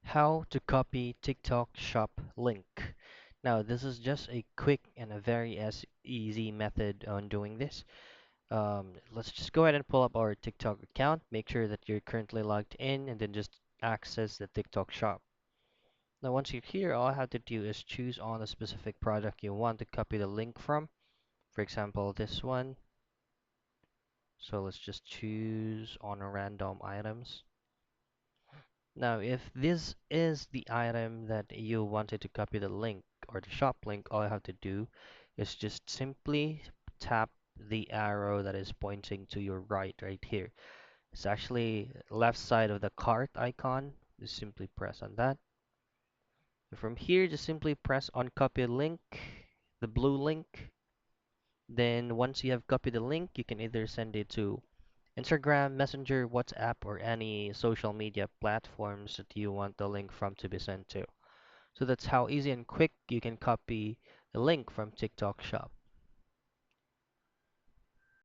How to copy TikTok shop link. Now, this is just a quick and a very easy method on doing this. Let's just go ahead and pull up our TikTok account. Make sure that you're currently logged in and then just access the TikTok shop. Now, once you're here, all I have to do is choose on a specific product you want to copy the link from. For example, this one. So let's just choose on a random items. Now, if this is the item that you wanted to copy the link or the shop link, all I have to do is just simply tap the arrow that is pointing to your right here. It's actually left side of the cart icon. Just simply press on that. And from here, just simply press on copy link, the blue link. Then once you have copied the link, you can either send it to Instagram, Messenger, WhatsApp, or any social media platforms that you want the link from to be sent to. So that's how easy and quick you can copy the link from TikTok Shop.